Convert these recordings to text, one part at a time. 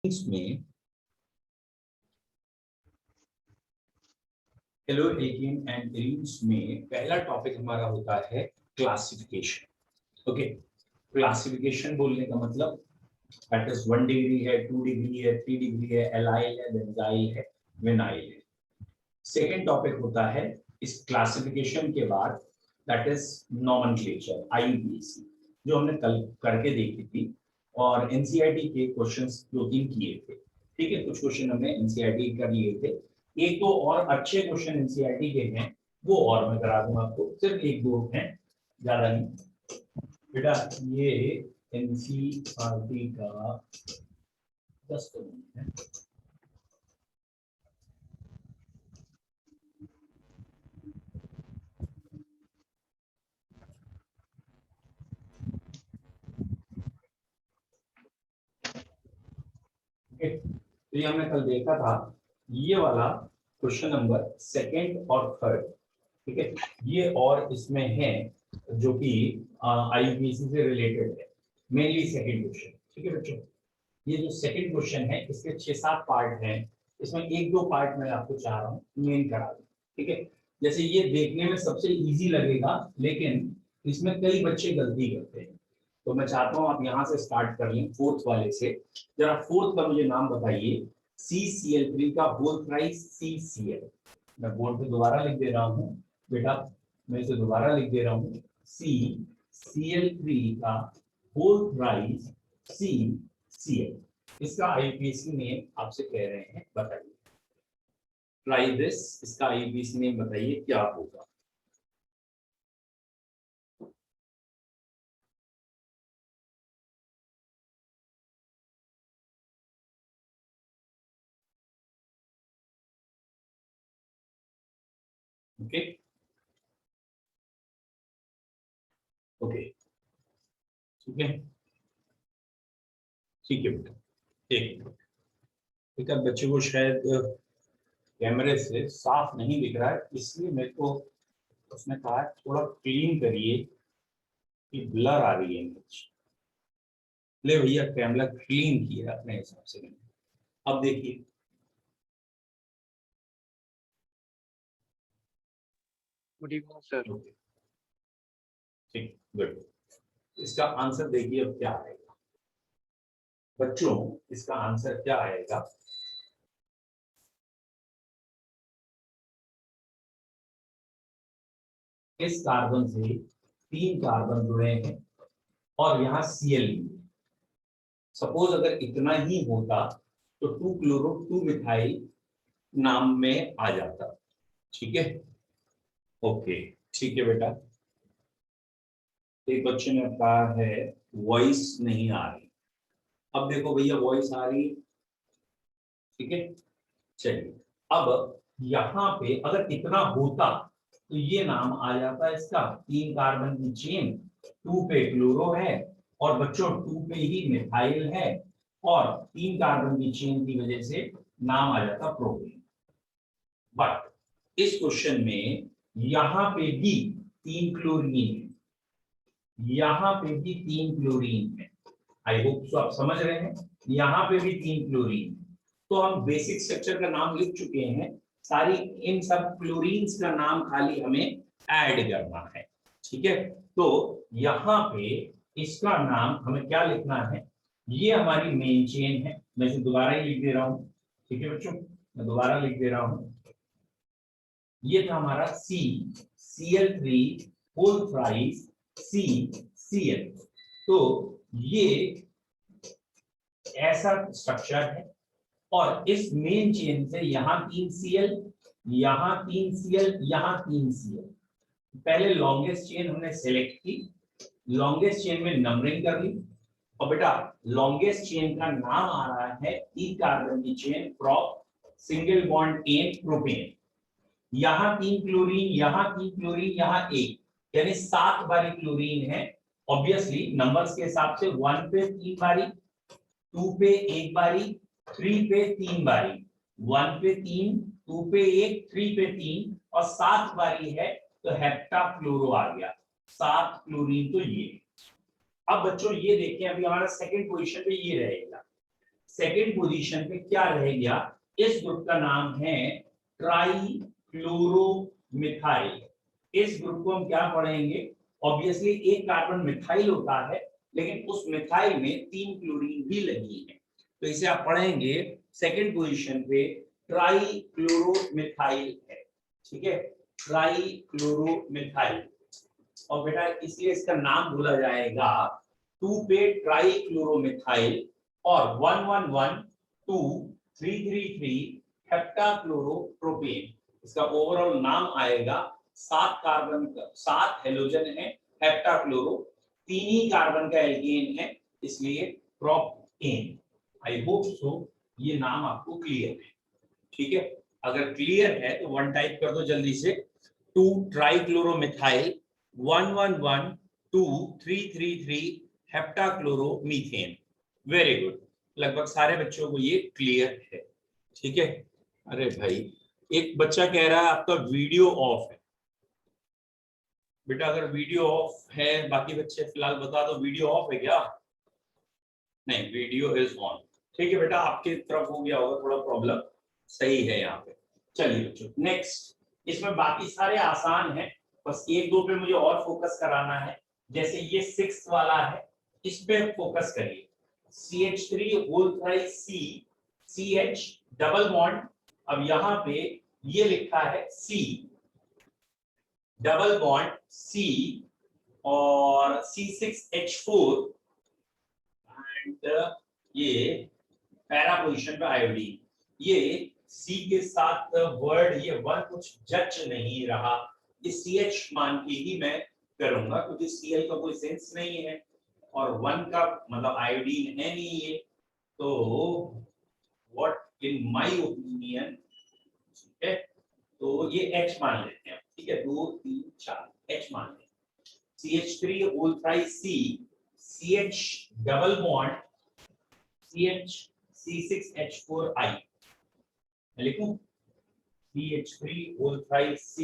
में hello alkene and arenes में पहला टॉपिक हमारा होता है क्लासिफिकेशन। ओके, क्लासिफिकेशन बोलने का मतलब दैट इज 1 डिग्री है, 2 डिग्री है, 3 डिग्री है, एलाइल है, बेंजाइल है, विनाइल है। सेकेंड टॉपिक होता है इस क्लासिफिकेशन के बाद दैट इज नॉमेनक्लेचर, आईयूपीएसी, जो हमने कल करके देखी थी और एनसीईआरटी के क्वेश्चंस 2-3 किए थे। ठीक है, कुछ क्वेश्चन हमने एनसीईआरटी कर लिए थे, एक दो और अच्छे क्वेश्चन एनसीईआरटी के हैं वो और मैं करा दूंगा आपको, सिर्फ एक दो हैं, ज्यादा नहीं बेटा। ये एनसीईआरटी का 10 है। तो ये हमने कल देखा था, ये वाला क्वेश्चन नंबर सेकंड और थर्ड, ठीक है, ये और इसमें है जो कि आईयूपीएसी से रिलेटेड है, मेनली सेकंड क्वेश्चन। ठीक है बच्चों, ये जो सेकंड क्वेश्चन है इसके 6-7 पार्ट हैं, इसमें एक दो पार्ट मैं आपको चाह रहा हूँ मेन करा दूं। ठीक है, जैसे ये देखने में सबसे इजी लगेगा लेकिन इसमें कई बच्चे गलती करते हैं, तो मैं चाहता हूँ आप यहाँ से स्टार्ट कर लें फोर्थ वाले से। जरा फोर्थ का मुझे नाम बताइए, CCl3 का होल प्राइस CCl। मैं बोर्ड पे दोबारा लिख दे रहा हूँ बेटा, मैं इसे दोबारा लिख दे रहा हूँ, CCl3 का होल प्राइस CCl। इसका आईयूपीएसी नेम आपसे कह रहे हैं, बताइए, ट्राई दिस, इसका आईयूपीएसी नेम बताइए क्या होगा। ओके ओके, ठीक है ठीक है बेटा, एक बेटा बच्चे को शायद कैमरे से साफ नहीं दिख रहा है, इसलिए मेरे को उसने कहा थोड़ा क्लीन करिए कि ब्लर आ रही है इमेज। ले भैया कैमरा क्लीन किया अपने हिसाब से मैंने, अब देखिए। Good evening sir. ठीक, गुड। इसका आंसर देखिए अब क्या आएगा बच्चों, इसका आंसर क्या आएगा। इस कार्बन से 3 कार्बन जुड़े हैं और यहाँ Cl। सपोज अगर इतना ही होता तो 2 क्लोरो 2 मिथाइल नाम में आ जाता। ठीक है, ओके ठीक है बेटा। एक बच्चे ने कहा है वॉइस नहीं आ रही, अब देखो भैया वॉइस आ रही है। ठीक है, चलिए अब यहाँ पे अगर इतना होता तो ये नाम आ जाता इसका, 3 कार्बन की चेन, 2 पे क्लोरो है और बच्चों 2 पे ही मिथाइल है और 3 कार्बन की चेन की वजह से नाम आ जाता प्रोपेन। बट इस क्वेश्चन में यहाँ पे भी 3 क्लोरीन है, यहाँ पे भी 3 क्लोरीन है। आई होप आप समझ रहे हैं, यहाँ पे भी 3 क्लोरीन। तो हम बेसिक स्ट्रक्चर का नाम लिख चुके हैं, सारी इन सब क्लोरीन्स का नाम खाली हमें ऐड करना है। ठीक है, तो यहाँ पे इसका नाम हमें क्या लिखना है, ये हमारी मेन चेन है, मैं इसे दोबारा ही लिख दे रहा हूँ। ठीक है बच्चों, मैं दोबारा लिख दे रहा हूँ, ये था हमारा CCl3 होल प्राइस CCl। तो ये ऐसा स्ट्रक्चर है और इस मेन चेन से यहाँ 3 Cl, यहाँ 3 Cl, यहाँ 3 Cl। पहले लॉन्गेस्ट चेन हमने सेलेक्ट की, लॉन्गेस्ट चेन में नंबरिंग कर ली और बेटा लॉन्गेस्ट चेन का नाम आ रहा है 3 कार्बन की chain prop single bond an propane. यहाँ 3 क्लोरीन, यहाँ 3 क्लोरीन, यहाँ 1, यानी 7 बारी क्लोरीन है। ऑब्वियसली नंबर्स के हिसाब से 1 पे 3 बारी, 2 पे 1 बारी, 3 पे 3 बारी, 1 पे 3, 2 पे 1, 3 पे 3 और 7 बारी है तो हेप्टाक्लोरो आ गया, 7 क्लोरीन। तो ये अब बच्चों ये देखिए, अभी हमारा सेकंड पोजीशन पे ये रहेगा, सेकेंड पोजीशन पे क्या रह गया, इस ग्रुप का नाम है ट्राईक्लोरोमिथाइल। इस ग्रुप को हम क्या पढ़ेंगे, ऑब्वियसली एक कार्बन मिथाइल होता है, लेकिन उस मिथाइल में 3 क्लोरीन भी लगी है, तो इसे आप पढ़ेंगे सेकेंड पोजीशन पे ट्राईक्लोरोमिथाइल है। ठीक है, ट्राईक्लोरोमिथाइल। और बेटा इसलिए इसका नाम बोला जाएगा 2 पे ट्राईक्लोरोमिथाइल और 1112333 हेप्टाक्लोरोप्रोपेन। इसका ओवरऑल नाम आएगा 7 कार्बन का 7 हेलोजन है, हेप्टाक्लोरो 3 ही कार्बन का एल्केन है, इसलिए प्रोपेन। आई होप सो ये नाम आपको क्लियर है। ठीक है, अगर क्लियर है तो 1 टाइप कर दो जल्दी से, 2 ट्राईक्लोरोमिथाइल 1112333 हेप्टाक्लोरोमीथेन। वेरी गुड, लगभग सारे बच्चों को ये क्लियर है। ठीक है, अरे भाई एक बच्चा कह रहा है आपका वीडियो ऑफ है। बेटा अगर वीडियो ऑफ है, बाकी बच्चे फिलहाल बता दो वीडियो ऑफ है क्या? नहीं, वीडियो इज ऑन। ठीक है बेटा, आपकी तरफ हो गया होगा थोड़ा प्रॉब्लम, सही है यहाँ पे। चलिए बच्चों नेक्स्ट, इसमें बाकी सारे आसान हैं, बस एक दो पे मुझे और फोकस कराना है। जैसे ये 6 वाला है, इस पे फोकस करिए। CH3 whole thrice C, CH double bond, अब यहाँ पे ये लिखा है C डबल बॉन्ड C और C6H4 एंड ये पैरा पोजीशन पे आयोडीन। ये C के साथ वर्ड ये वन कुछ जच नहीं रहा, ये CH मान के ही मैं करूंगा क्योंकि Cl का कोई सेंस नहीं है और 1 का मतलब आयोडीन है नहीं ये, तो व्हाट इन माय ओपिनियन, ठीक है, तो ये H मान लेते हैं। ठीक है, 2 3 4 H मान लेते हैं। CH3 whole thrice C, CH double bond CH C6H4I, लिखूं CH3 whole thrice C,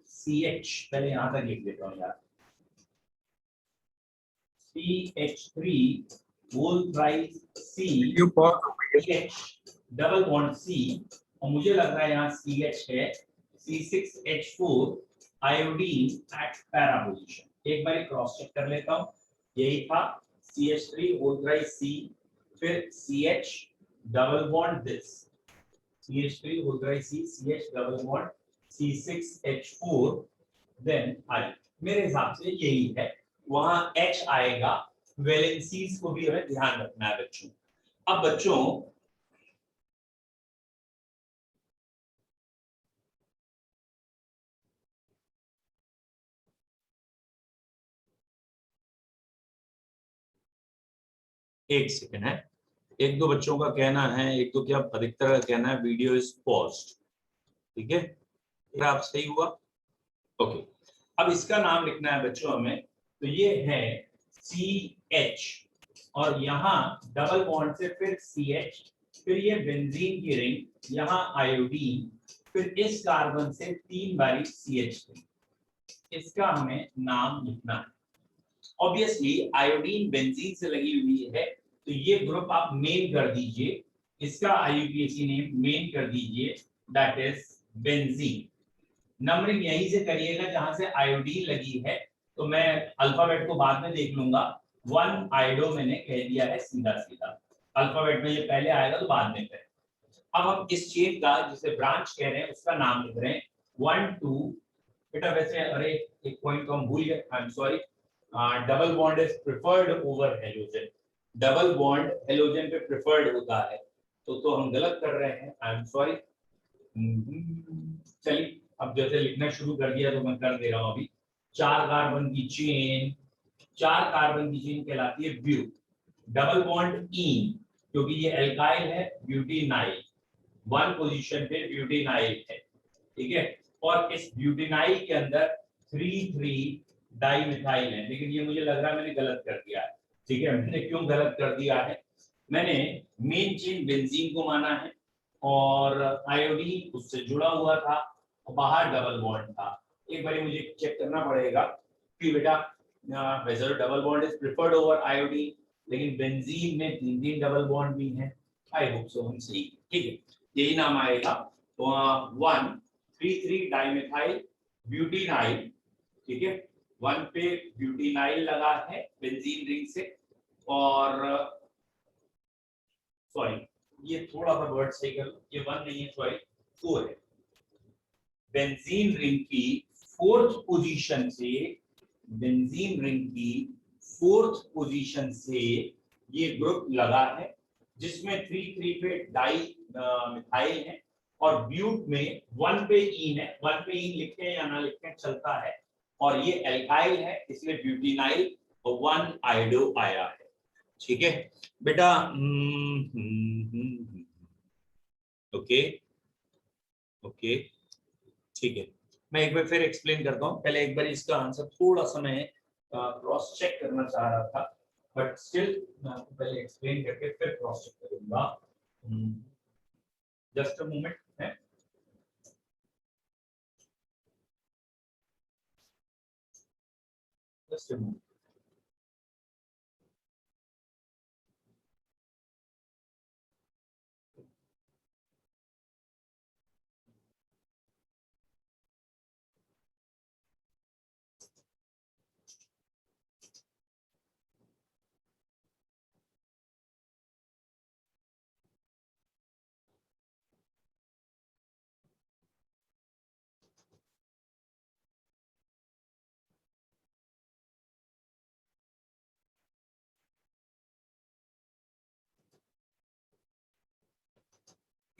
CH पहले यहां तक लिख देता हूं यार, CH3 whole thrice C, CH double bond C, और मुझे लग रहा है यहाँ CH है, C6H4 iodine eight para position. एक बार क्रॉस चेक कर लेता हूँ, यही था CH3 होल थ्राइस C, फिर CH double bond this CH3 whole thrice C, CH double bond C6H4 then I। मेरे हिसाब से यही है, वहां H आएगा। वैलेंसीज को भी हमें ध्यान रखना है बच्चों। अब बच्चों एक सेकंड है, एक दो बच्चों का कहना है, एक दो क्या अधिकतर का कहना है वीडियो इज पॉज्ड। ठीक है, आप सही हुआ, ओके। अब इसका नाम लिखना है बच्चों हमें, तो ये है CH और यहाँ डबल बॉन्ड से फिर CH, फिर ये बेंजीन की रिंग, यहाँ आयोडीन, फिर इस कार्बन से 3 बारी CH3, इसका हमें नाम लिखना है। ऑब्वियसली आयोडीन बेंजीन से लगी हुई है, तो ये ग्रुप आप मेन कर दीजिए, इसका IUPAC नेम मेन कर दीजिए, दैट इज बेंजीन। नंबरिंग यहीं से करिएगा जहां से आयोडीन लगी है, तो मैं अल्फाबेट को बाद में देख लूंगा। 1 आयोडो मैंने कह दिया है सीधा सीधा, अल्फाबेट में ये पहले आएगा तो बाद में करें। अब हम इस चेन का जिसे ब्रांच कह रहे हैं उसका नाम लिख रहे हैं 1 2। बेटा वैसे अरे एक पॉइंट को हम भूल गए, I am sorry, double bond is preferred over halogen, double bond halogen पे प्रेफर्ड होता है, तो हम गलत कर रहे हैं, आई एम सॉरी। चलिए अब जैसे लिखना शुरू कर दिया तो मैं कर दे रहा हूं अभी। 4 कार्बन की चेन, 4 कार्बन की चेन कहलाती है ब्यू, डबल बॉन्ड ईन क्योंकि ये एल्काइल है, ब्यूटेनाइल 1 पोजीशन पे ब्यूटेनाइल है। ठीक है, और इस ब्यूटेनाइल के अंदर 3 डाइमिथाइल है, लेकिन ये मुझे लग रहा है मैंने गलत कर दिया है। ठीक है, मैंने क्यों गलत कर दिया है, मैंने मेन चेन बेंजीन को माना है और आयोडीन उससे जुड़ा हुआ था, बाहर डबल बॉन्ड था। एक बार मुझे चेक करना पड़ेगा कि बेटा वैसे double bond is preferred over iodine, लेकिन बेंजीन में 3 डबल बॉन्ड भी हैं, आई होप सो हम सही, ठीक है, यही नाम आएगा। तो 1,3,3 डाइमेथाइल ब्यूटीनाइल, ठीक है, 1 पे ब्यूटीनाइल लगा है बेंजीन रिंग से, और सॉरी ये थोड़ा सा वर्ड सही कर लो, ये 1 नहीं है, सॉरी 4 है। बेंजीन रिंग की फोर्थ पोजीशन से, बेंजीन रिंग की फोर्थ पोजीशन से ये ग्रुप लगा है, जिसमें 3,3 पे डाई मिथाइल है, और ब्यूट में 1 पे ईन है। 1 पे ईन लिखते हैं या ना लिखते हैं चलता है, और ये एल्काइल है, इसलिए ब्यूटीनाइल और 1 आयोडो आया है। ठीक है बेटा, ओके ओके, ठीक है। मैं एक बार फिर एक्सप्लेन करता हूँ, पहले एक बार इसका आंसर थोड़ा सा मैं क्रॉस चेक करना चाह रहा था, बट स्टिल मैं आपको पहले एक्सप्लेन करके फिर क्रॉस चेक करूंगा। जस्ट अ मोमेंट है, जस्ट अ मोमेंट।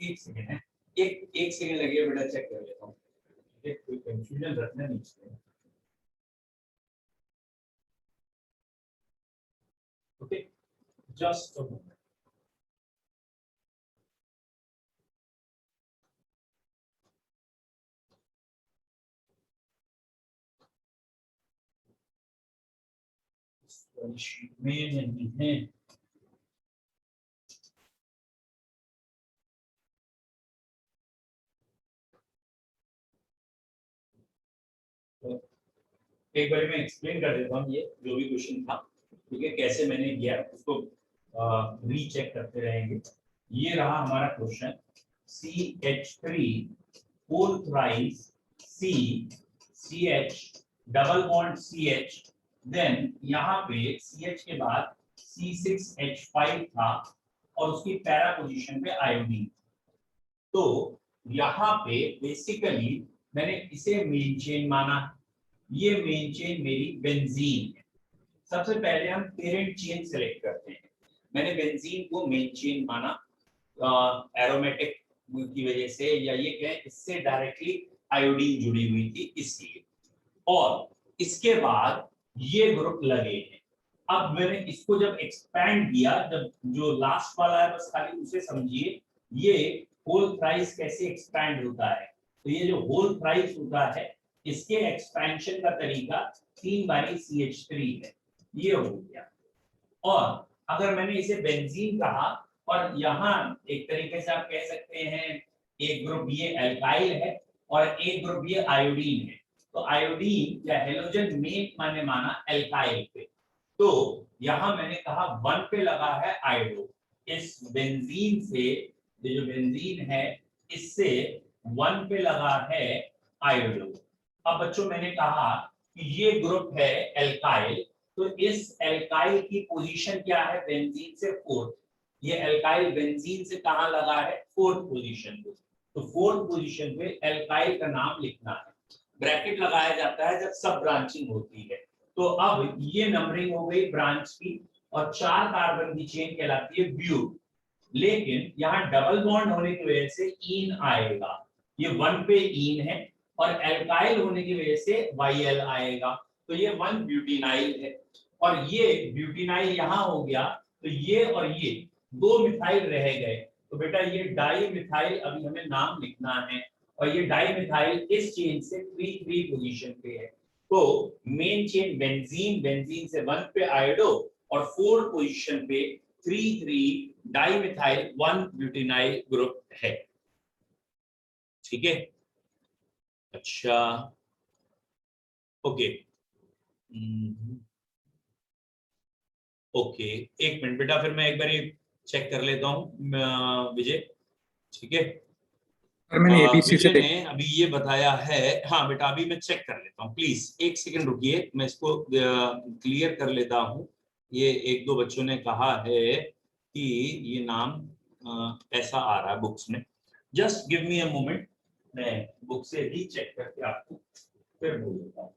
एक सेकंड है, एक सेकंड लगेगा बेटा, चेक कर लेता हूँ, कोई कंफ्यूजन रखना नहीं चाहिए। Okay, just a moment. में नहीं है, तो एक बार मैं एक्सप्लेन कर देता हूँ, ये जो भी क्वेश्चन था, ठीक है, कैसे मैंने किया उसको रीचेक करते रहेंगे। ये रहा हमारा क्वेश्चन, CH3 four thrice C CH double bond CH, then यहाँ पे CH के बाद C6H5 था, और उसकी पैरा पोजीशन पे आयोडीन। तो यहाँ पे बेसिकली मैंने इसे मेन चेन माना, ये मेन चेन मेरी बेंजीन है। सबसे पहले हम पेरेंट चेन सेलेक्ट करते हैं, मैंने बेंजीन को मेन चेन माना एरोमेटिक की वजह से, या ये कहें इससे डायरेक्टली आयोडीन जुड़ी हुई थी इसलिए, और इसके बाद ये ग्रुप लगे हैं। अब मैंने इसको जब एक्सपैंड किया, जब जो लास्ट वाला है बस खाली उसे समझिए, ये होल थ्राइस कैसे एक्सपैंड होता है। तो ये जो होल थ्राइस होता है, इसके एक्सपेंशन का तरीका 3 बारी CH3 है, ये हो गया। और अगर मैंने इसे बेंजीन कहा, और यहाँ एक तरीके से आप कह सकते हैं एक ग्रुप ये एल्काइल है और एक ग्रुप ये आयोडीन है, तो आयोडीन या हेलोजन मेन मैंने माना एल्काइल पे, तो यहाँ मैंने कहा 1 पे लगा है आयोडो, इस बेंजीन से, ये जो बेंजीन है इससे 1 पे लगा है आयोडो। अब बच्चों मैंने कहा कि ये ग्रुप है एल्काइल, तो इस एल्काइल की पोजीशन क्या है बेंजीन से फोर्थ, ये एल्काइल बेंजीन से कहां लगा है फोर्थ पोजीशन पे, तो फोर्थ पोजीशन पे एल्काइल का नाम लिखना है, ब्रैकेट लगाया जाता है जब सब ब्रांचिंग होती है। तो अब ये नंबरिंग हो गई ब्रांच की, और 4 कार्बन की चेन कहलाती है ब्यूट, लेकिन यहाँ डबल बॉन्ड होने की वजह से ईन आएगा, ये 1 पे ईन है, और एल्काइल होने की वजह से YL आएगा, तो ये 1 ब्यूटीनाइल है, और ये ब्यूटीनाइल यहाँ हो गया, तो ये और ये 2 मिथाइल रह गए, तो बेटा ये डाई मिथाइल अभी हमें नाम लिखना है, और ये डाई मिथाइल इस चेन से 3,3 पोजीशन पे है, तो मेन चेन बेंजीन, बेंजीन से 1 पे आयोडो, और 4 पोजीशन पे 3,3 डाइमिथाइल 1 ब्यूटीनाइल ग्रुप है। ठीक है, अच्छा ओके, ओके, एक मिनट बेटा, फिर मैं एक बार चेक कर लेता हूँ विजय, ठीक है। सर मैंने एबीसी से विजय ने अभी ये बताया है, हाँ बेटा अभी मैं चेक कर लेता हूँ, प्लीज एक सेकंड रुकिए, मैं इसको क्लियर कर लेता हूँ। ये एक दो बच्चों ने कहा है कि ये नाम ऐसा आ रहा है बुक्स में, just give me a moment, मैं बुक से भी चेक करके आपको फिर बोल देता हूँ।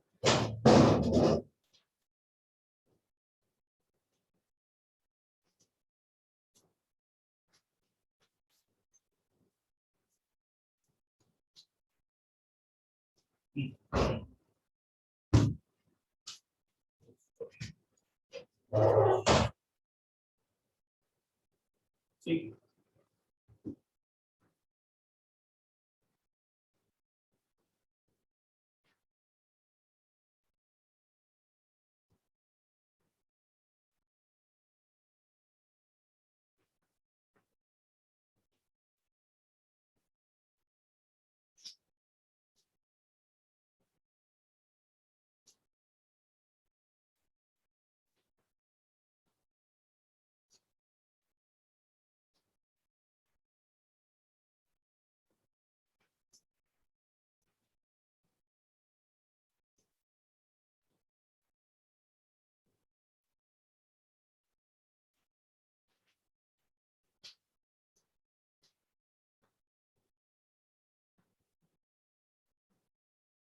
ठीक,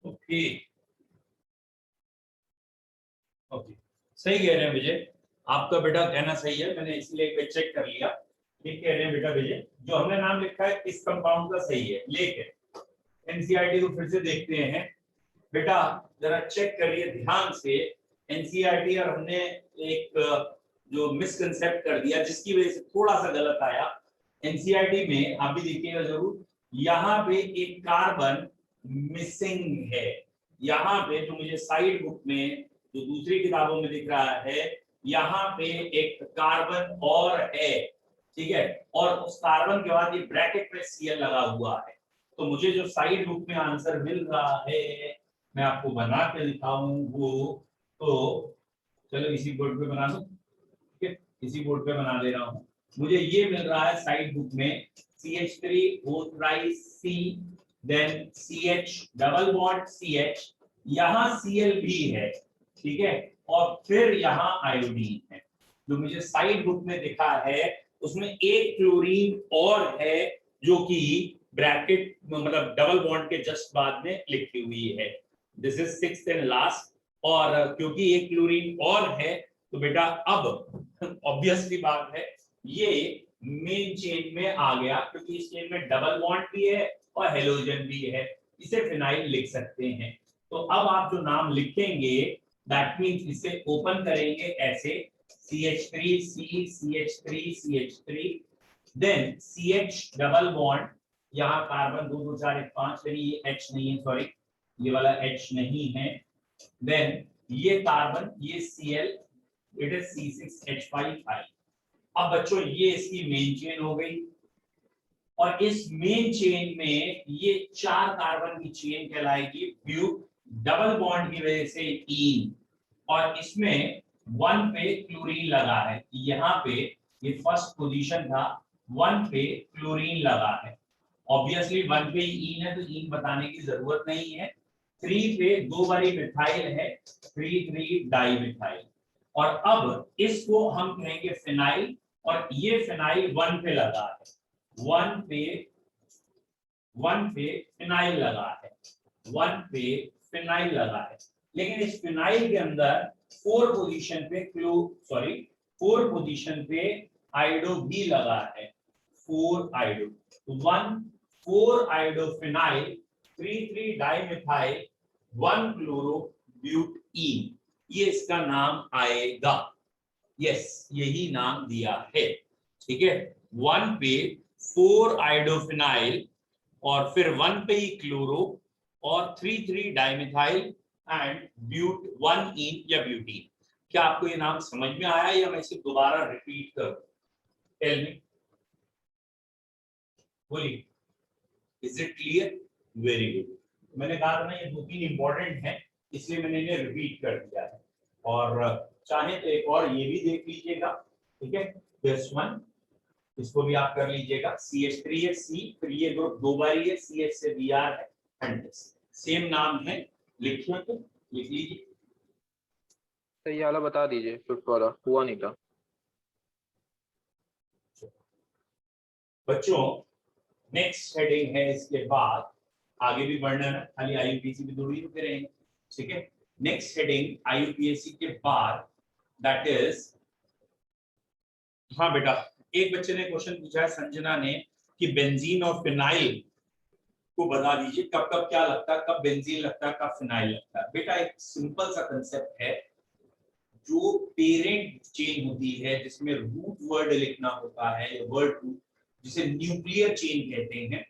ओके ओके, सही कह रहे हैं विजय, आपका बेटा कहना सही है, मैंने इसलिए एक बार चेक कर लिया। ठीक कह रहे हैं बेटा विजय, जो हमने नाम लिखा है इस कंपाउंड का सही है, लेकिन एनसीईआरटी को फिर से देखते हैं बेटा, जरा चेक करिए ध्यान से। एनसीईआरटी और हमने एक जो मिसकंसेप्ट कर दिया जिसकी वजह से थोड़ा सा गलत आया। एनसीईआरटी में आप भी देखिएगा जरूर, यहाँ पे एक कार्बन मिसिंग है, यहाँ पे जो मुझे साइड बुक में जो दूसरी किताबों में दिख रहा है, यहाँ पे एक कार्बन और है, ठीक है, और उस कार्बन के बाद ये ब्रैकेट में सीएल लगा हुआ है। तो मुझे जो साइड बुक में आंसर मिल रहा है, मैं आपको बना के दिखाऊं वो, तो चलो इसी बोर्ड पे बना दो, ठीक है, इसी बोर्ड पे बना दे रहा हूं। मुझे ये मिल रहा है साइड बुक में CH3O3C, then CH double bond CH, यहाँ Cl भी है, ठीक है, और फिर यहाँ आयोडीन है। जो मुझे साइड बुक में दिखा है उसमें एक क्लोरीन और है जो कि ब्रैकेट मतलब डबल बॉन्ड के जस्ट बाद में लिखी हुई है। This is sixth and last, और क्योंकि एक क्लोरीन और है तो बेटा अब ऑब्वियसली बात है ये मेन चेन में आ गया, क्योंकि इस चेन में डबल बॉन्ड भी है और हेलोजन भी है, इसे फिनाइल लिख सकते हैं। तो अब आप जो नाम लिखेंगे दैट मींस इसे ओपन करेंगे ऐसे, CH3C CH3 then CH double bond, यहाँ कार्बन 2 2 4 1 5, ये H नहीं है, सॉरी ये वाला H नहीं है, देन ये कार्बन ये Cl, इट इज C6H5I। अब बच्चों ये इसकी मेन चेन हो गई, और इस मेन चेन में ये 4 कार्बन की चेन कहलाएगी ब्यूट, डबल बॉन्ड की वजह से ईन, और इसमें 1 पे क्लोरीन लगा है, यहाँ पे ये फर्स्ट पोजीशन था, 1 पे क्लोरीन लगा है, ऑब्वियसली 1 पे ईन है तो ईन बताने की जरूरत नहीं है। 3 पे 2 बारी मिथाइल है, 3 डाई मिथाइल, और अब इसको हम कहेंगे फिनाइल, और ये फिनाइल 1 पे लगा है, 1 पे फिनाइल लगा है, 1 पे फिनाइल लगा है, लेकिन इस फिनाइल के अंदर 4 पोजीशन पे 4 पोजीशन पे आयोडो भी लगा है, 4 iodo, 4 iodo phenyl, 3 dimethyl, 1 chloro butene, ये इसका नाम आएगा। यस, यही नाम दिया है, ठीक है, 1 पे 4 आयोडोफिनाइल, और फिर 1 पे ही क्लोरो, और 3 डाइमिथाइल एंड ब्यूट 1 इन या ब्यूटीन। क्या आपको ये नाम समझ में आया या मैं इसे दोबारा रिपीट करूं? टेल मी, बोलिए, is it clear? Very good. मैंने कहा था ना ये 2-3 इंपॉर्टेंट है, इसलिए मैंने इन्हें रिपीट कर दिया है, और चाहे तो एक और ये भी देख लीजिएगा, ठीक है, दिस वन, इसको भी आप कर लीजिएगा। CH3 है, C, फिर ये ग्रुप दो बार है, CH से Br है, एंड सेम नाम है, लिखिए तो लिख लीजिए। तो ये वाला बता दीजिए, फिफ्थ वाला हुआ नहीं था। बच्चों नेक्स्ट हेडिंग है, इसके बाद आगे भी बढ़ना है, खाली IUPAC भी दूर ही रुके रहेंगे, ठीक है। नेक्स्ट हेडिंग IUPAC के बाद दैट इज, हाँ बेटा, एक बच्चे ने क्वेश्चन पूछा है, संजना ने, कि बेंजीन और फिनाइल को बता दीजिए कब कब क्या लगता है, कब बेंजीन लगता है, कब फिनाइल लगता है। बेटा एक सिंपल सा कंसेप्ट है, जो पेरेंट चेन होती है जिसमें रूट वर्ड लिखना होता है, या वर्ड रूट, जिसे न्यूक्लियर चेन कहते हैं,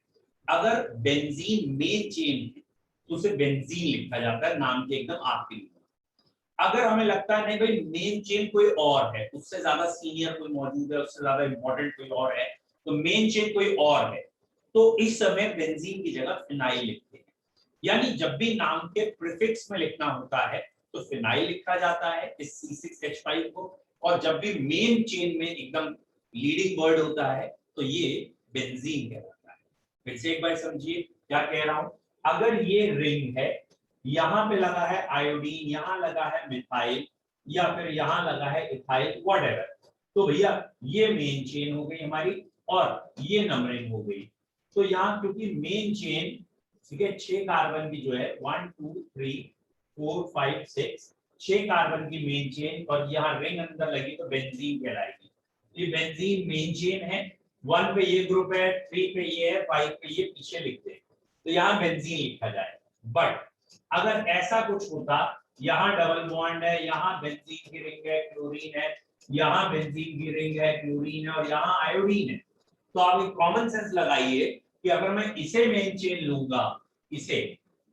अगर बेंजीन मेन चेन है तो उसे बेंजीन लिखा जाता है नाम के एकदम आखिरी में। अगर हमें लगता है नहीं भाई मेन चेन कोई और है, उससे ज्यादा सीनियर कोई मौजूद है, उससे ज्यादा इंपॉर्टेंट कोई और है, तो मेन चेन कोई और है, तो इस समय बेंजीन की जगह फिनाइल लिखते हैं। यानी जब भी नाम के प्रीफिक्स में लिखना होता है तो फिनाइल लिखा जाता है इस C6H5 को, और जब भी मेन चेन में एकदम लीडिंग वर्ड होता है तो ये बेंजीन कहलाता है। फिर से एक बार समझिए क्या कह रहा हूं। अगर ये रिंग है, यहां पे लगा है आयोडीन, यहां लगा है मिथाइल, या फिर यहां लगा है इथाइल, व्हाटएवर, तो भैया ये मेन चेन हो गई हमारी, और ये नंबरिंग हो गई। तो यहाँ क्योंकि मेन चेन, ठीक है, 6 कार्बन की जो है 1 2 3 4 5 6, 6 कार्बन की मेन चेन, और यहाँ रिंग अंदर लगी तो बेंजीन कहलाएगी। ये बेंजीन मेन चेन है, 1 पे ये ग्रुप है, 3 पे ये है, 5 पे ये, पीछे लिखते हैं, तो यहाँ बेंजीन लिखा जाएगा। बट अगर ऐसा कुछ होता, यहाँ डबल बॉन्ड है, यहाँ बेंजीन की रिंग है, क्लोरीन है, यहाँ बेंजीन की रिंग है, क्लोरीन है, और यहाँ आयोडीन है, तो आप एक कॉमन सेंस लगाइए कि अगर मैं इसे मेन चेन लूंगा, इसे,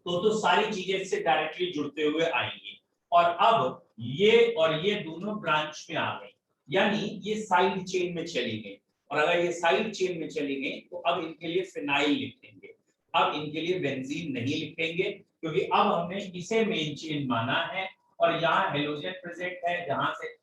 तो सारी चीजें इससे डायरेक्टली जुड़ते हुए आएंगी, और अब ये और ये दोनों ब्रांच में आ गई, यानी ये साइड चेन में चली गई, और अगर ये साइड चेन में चली गई तो अब इनके लिए फिनाइल लिखेंगे, अब इनके लिए बेंजीन नहीं लिखेंगे, क्योंकि अब हमने इसे मेन चेन माना है, और यहाँ हेलोजन प्रेजेंट है, जहां से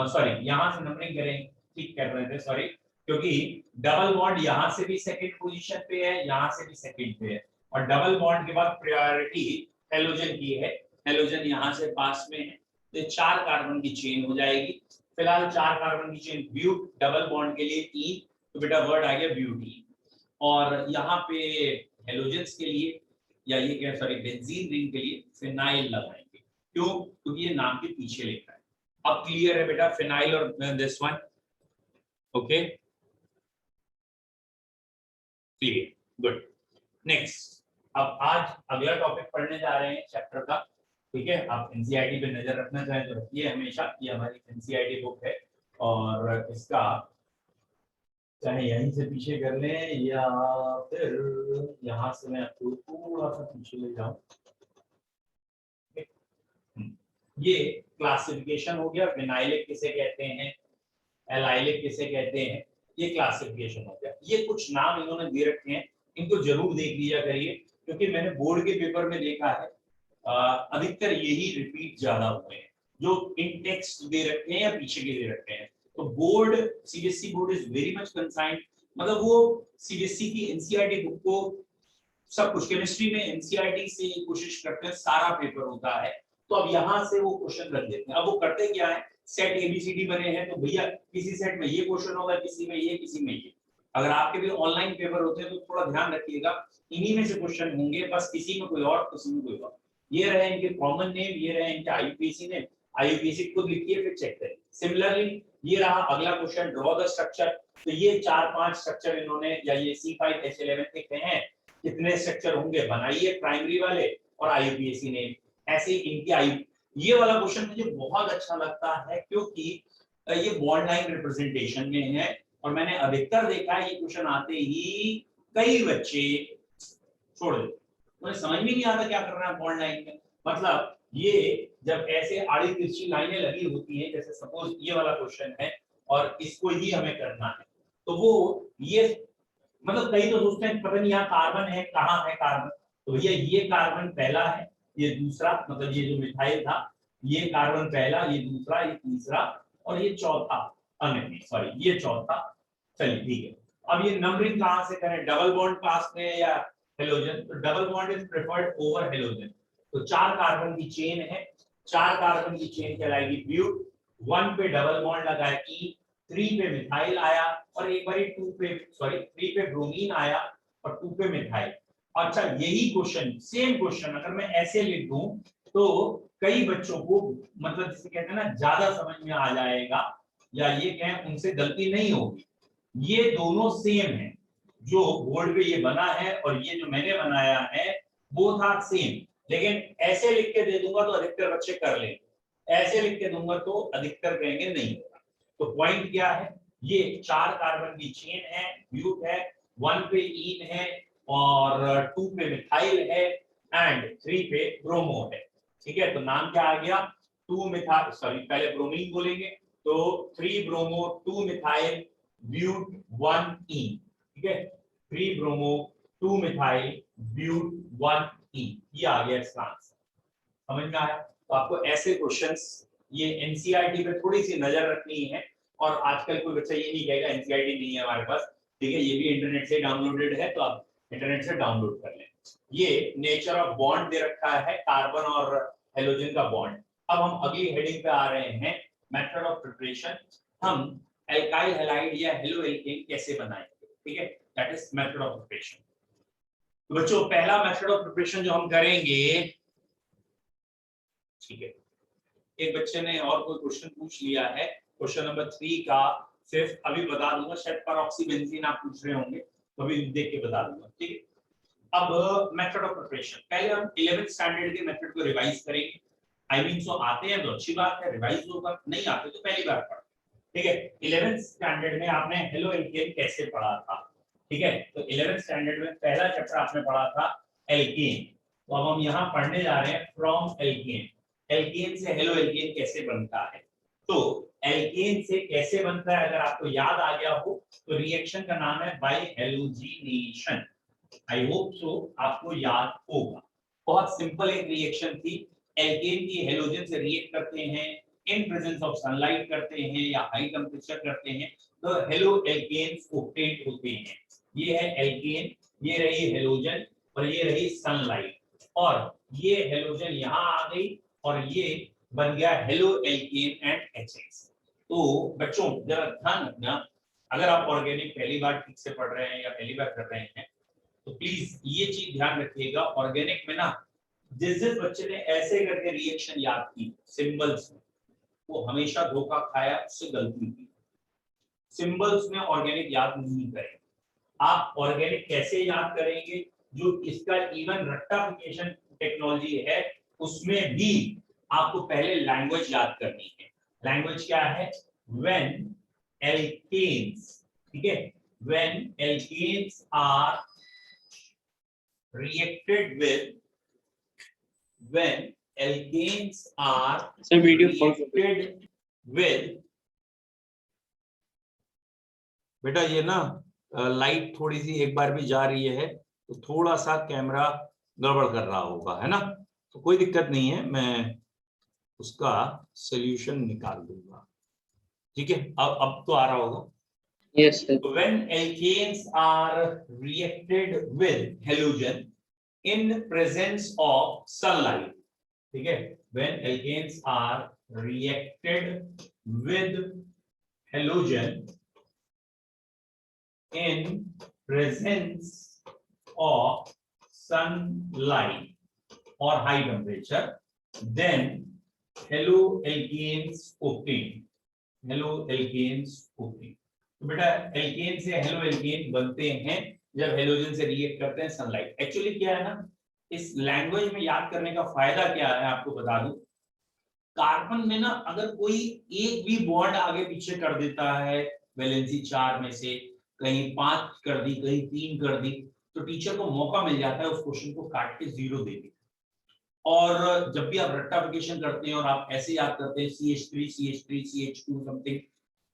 सॉरी यहाँ से नंबरिंग करें, ठीक कर रहे थे, सॉरी, क्योंकि डबल बॉन्ड यहाँ से भी सेकंड पोजीशन पे है, यहाँ से भी सेकंड पे है, और डबल बॉन्ड के बाद प्रायोरिटी हेलोजन की है, हेलोजन यहाँ से पास में है, तो 4 कार्बन की चेन हो जाएगी। फिलहाल 4 कार्बन की चेन ब्यूट, डबल बॉन्ड के लिए ईन, तो बेटा वर्ड आ गया ब्यूटीन, और यहाँ पे हेलोजेंस के लिए, या ये क्या, सॉरी, बेंजीन रिंग के लिए फिनाइल लगाएंगे। क्यों? क्योंकि ये नाम के पीछे लिखा है। अब क्लियर है बेटा फिनाइल और this one, okay, clear, good. Next, अब आज अगला टॉपिक पढ़ने जा रहे हैं चैप्टर का, ठीक है। आप एनसीईआरटी पे नजर रखना चाहें तो रखिए हमेशा, ये हमारी एनसीईआरटी बुक है, और इसका चाहे यहीं से पीछे कर लें या फिर यहाँ से मैं आपको थोड़ा सा पीछे ले जाऊं। ये क्लासिफिकेशन हो गया, विनाइलिक किसे कहते हैं, एलाइलिक किसे कहते हैं, ये क्लासिफिकेशन हो गया। ये कुछ नाम इन्होंने दे रखे हैं, इनको जरूर देख लिया करिए, क्योंकि मैंने बोर्ड के पेपर में देखा है अधिकतर यही रिपीट ज्यादा हुए हैं, जो इन टेक्स्ट दे रखे हैं या पीछे के दे रखे हैं। तो board, CBSE board is very much consigned, मतलब वो सीबीएसई की एनसीईआरटी बुक को सब कुछ, केमिस्ट्री में एनसीईआरटी से कोशिश करते हैं, सारा पेपर होता है, तो अब यहाँ से वो क्वेश्चन रख देते हैं। अब वो करते क्या है, सेट एबीसीडी बने हैं, तो भैया किसी सेट में ये क्वेश्चन होगा, किसी में ये, किसी में ये। अगर आपके भी ऑनलाइन पेपर होते हैं तो थोड़ा ध्यान रखिएगा, इन्हीं में से क्वेश्चन होंगे, बस किसी में कोई और, किसी में कोई और। ये रहे इनके कॉमन नेम, ये रहे इनके आईयूपीएसी नेम, आईयूपीएसी खुद लिखिए फिर चेक करिए। सिमिलरली ये रहा अगला क्वेश्चन, ड्रॉ द स्ट्रक्चर, तो ये 4-5 स्ट्रक्चर इन्होंने, या ये C5H11 लिखे हैं, कितने स्ट्रक्चर होंगे बनाइए प्राइमरी वाले, और आईयूपीएसी नेम, ऐसे इनकी आई। ये वाला क्वेश्चन मुझे बहुत अच्छा लगता है, क्योंकि ये बॉन्ड लाइन रिप्रेजेंटेशन में है, और मैंने अधिकतर देखा है ये क्वेश्चन आते ही कई बच्चे छोड़ देते, उन्हें समझ में नहीं आता क्या करना है बॉन्ड लाइन में। मतलब ये जब ऐसे आड़ी तिरछी लाइनें लगी होती हैं, जैसे सपोज ये वाला क्वेश्चन है और इसको ही हमें करना है, तो वो ये मतलब कई तो सोचते हैं पता नहीं यहाँ कार्बन है, कहाँ है कार्बन, तो भैया ये कार्बन पहला है, ये दूसरा, मतलब ये जो मिथाइल था ये कार्बन पहला, ये दूसरा, ये तीसरा, और ये चौथा, नहीं सॉरी ये चौथा, चलिए ठीक है। अब ये नंबरिंग कहां से करें, डबल बॉन्ड क्लास में या हेलोजन? तो double bond is preferred over halogen. तो 4 कार्बन की चेन है, 4 कार्बन की चेन कहलाएगी ब्यूट। 1 पे डबल बॉन्ड लगा ई, 3 पे मिथाइल आया और एक बार 3 पे ब्रोमीन आया और 2 पे मिथाइल। अच्छा यही क्वेश्चन, सेम क्वेश्चन अगर मैं ऐसे लिख दूं तो कई बच्चों को मतलब जिसे कहते हैं ना ज्यादा समझ में आ जाएगा, या ये कहें उनसे गलती नहीं होगी। ये दोनों सेम है, जो बोर्ड पे ये बना है और ये जो मैंने बनाया है बोथ आर सेम। लेकिन ऐसे लिख के दे दूंगा तो अधिकतर बच्चे कर लेंगे, ऐसे लिख के दूंगा तो अधिकतर कहेंगे नहीं होगा। तो पॉइंट क्या है, ये 4 कार्बन की चेन है, ब्यूट है, 1 पे ईन है और 2 पे मिथाइल है एंड 3 पे ब्रोमो है। ठीक है, तो नाम क्या आ गया, 2 मिथाइल, सॉरी पहले ब्रोमीन बोलेंगे तो 3 ब्रोमो 2 मिथाइल ब्यूट 1 ईन। ठीक है, 3 ब्रोमो 2 मिथाइल ब्यूट 1 ईन, ये आ गया इसका आंसर। समझ में आया? तो आपको ऐसे क्वेश्चंस ये एनसीईआरटी पे थोड़ी सी नजर रखनी है। और आजकल कोई बच्चा ये नहीं कहेगा एनसीईआरटी नहीं है हमारे पास, ठीक है, ये भी इंटरनेट से डाउनलोडेड है तो आप इंटरनेट से डाउनलोड कर लें। ये नेचर ऑफ बॉन्ड दे रखा है, कार्बन और हेलोजन का बॉन्ड। अब हम अगली हेडिंग पे आ रहे हैं, मेथड ऑफ प्रिपरेशन। हम एल्काइल हैलाइड या हेलो एल्केन कैसे बनाएंगे, ठीक है, that is method of preparation. तो बच्चों पहला मेथड ऑफ प्रिपरेशन जो हम करेंगे, ठीक है, एक बच्चे ने और कोई क्वेश्चन पूछ लिया है, क्वेश्चन नंबर 3 का 5th, अभी बता दूंगा, शायद पेरोक्सीबेंजीन आप पूछ रहे होंगे तो अभी देख के बता दूंगा। ठीक है, अब मेथड ऑफ प्रिपरेशन, पहले हम 11th स्टैंडर्ड के मेथड को रिवाइज करेंगे। आई मीन सो आते हैं तो अच्छी बात है, रिवाइज होगा, नहीं आते तो पहली बार पढ़ो। ठीक है, 11th स्टैंडर्ड में आपने हेलो एल्केन कैसे पढ़ा था? ठीक है, तो 11th स्टैंडर्ड में पहला चैप्टर आपने पढ़ा था एल्केन। तो अब हम यहाँ पढ़ने जा रहे हैं फ्रॉम एल्केन, एल्केन से हेलो एल्केन कैसे बनता है। तो एल्केन से कैसे बनता है अगर आपको याद आ गया हो तो रिएक्शन का नाम है by halogenation. I hope so आपको याद होगा, बहुत सिंपल एक रिएक्शन थी। एल्केन की हेलोजन से रिएक्ट करते हैं, इन प्रेजेंस ऑफ सनलाइट करते हैं या हाई टेंपरेचर करते हैं तो हेलो एल्केन्स ऑब्टेन होते हैं। ये है एल्केन, ये रही हेलोजन और ये रही सनलाइट, और ये हेलोजन यहाँ आ गई और ये बन गया हेलो एल्केन एंड एचएक्स। तो बच्चों जरा ध्यान रखना, अगर आप ऑर्गेनिक पहली बार ठीक से पढ़ रहे हैं या पहली बार कर रहे हैं तो प्लीज ये चीज ध्यान रखिएगा, ऑर्गेनिक में ना जिस बच्चे ने ऐसे करके रिएक्शन याद की सिंबल्स में, वो हमेशा धोखा खाया, उससे गलती की। सिंबल्स में ऑर्गेनिक याद नहीं करें। आप ऑर्गेनिक कैसे याद करेंगे, जो इसका इवन रेक्टिफिकेशन टेक्नोलॉजी है उसमें भी आपको पहले लैंग्वेज याद करनी है। लैंग्वेज क्या है, व्हेन एल्केन्स, ठीक है, when alkenes are reacted with, when alkanes are reacted with, बेटा ये ना लाइट थोड़ी सी एक बार भी जा रही है तो थोड़ा सा कैमरा गड़बड़ कर रहा होगा, है ना, तो कोई दिक्कत नहीं है, मैं उसका सॉल्यूशन निकाल दूंगा। ठीक है, अब तो आ रहा होगा। Yes, sir. When alkanes are reacted with halogen in presence of sunlight, ठीक है, when alkanes are reacted with halogen in presence of sunlight or high temperature, then haloalkanes obtain, haloalkanes obtain। तो बेटा एल्केन से halo alkane बनते हैं जब halogen से react करते हैं सनलाइट। एक्चुअली क्या है ना, इस लैंग्वेज में याद करने का फायदा क्या है आपको बता दूं, कार्बन में ना अगर कोई एक भी बॉन्ड आगे पीछे कर देता है, वैलेंसी 4 में से कहीं 5 कर दी, कहीं 3 कर दी, तो टीचर को मौका मिल जाता है उस क्वेश्चन को काट के 0 दे देने। और जब भी आप रेक्टिफिकेशन करते हैं और आप ऐसे याद करते हैं CH3 CH3 CH2 समथिंग,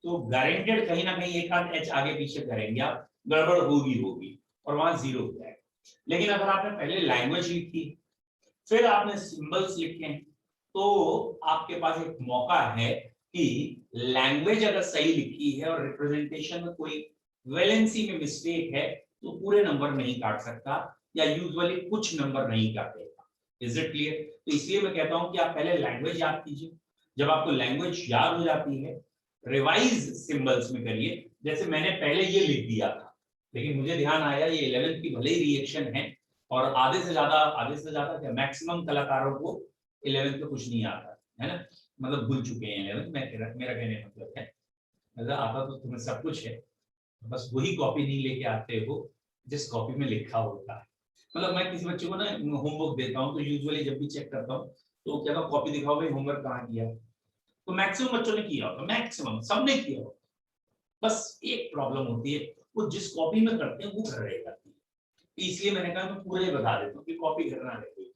तो गारंटेड कहीं ना कहीं एक आध H आगे पीछे करेंगे आप, गड़बड़ होगी और वहां 0 हो जाएगा। लेकिन अगर आपने पहले लैंग्वेज लिखी फिर आपने सिंबल्स लिखे तो आपके पास एक मौका है कि लैंग्वेज अगर सही लिखी है और रिप्रेजेंटेशन में कोई वैलेंसी में मिस्टेक है तो पूरे नंबर नहीं काट सकता या यूजुअली कुछ नंबर नहीं काटेगा। Is it clear? तो इसलिए मैं कहता हूं कि आप पहले लैंग्वेज याद कीजिए। जब आपको लैंग्वेज याद हो जाती है, रिवाइज सिंबल्स में करिए। जैसे मैंने पहले ये लिख दिया था, लेकिन मुझे ध्यान आया ये 11th की भले ही रिएक्शन है, और आधे से ज्यादा क्या मैक्सिमम कलाकारों को 11th में कुछ नहीं आता है ना, मतलब भूल चुके हैं 11th में। मेरा कहने का मतलब है अगर आता तो तुम्हें सब कुछ है, बस वही कॉपी नहीं लेके आते हो जिस कॉपी में लिखा होता है। मतलब मैं किसी बच्चे को ना होमवर्क देता हूँ तो यूजुअली जब भी चेक करता हूँ तो कहता हूँ कॉपी दिखाओ भाई, होमवर्क कहाँ किया। तो मैक्सिमम बच्चों ने किया होगा, मैक्सिमम सबने किया होगा। बस एक प्रॉब्लम होती है, वो जिस कॉपी में करते हैं वो घर रह जाती है। इसलिए मैंने कहा मैं पूरे बता देता हूँ कि कॉपी करना रहती है।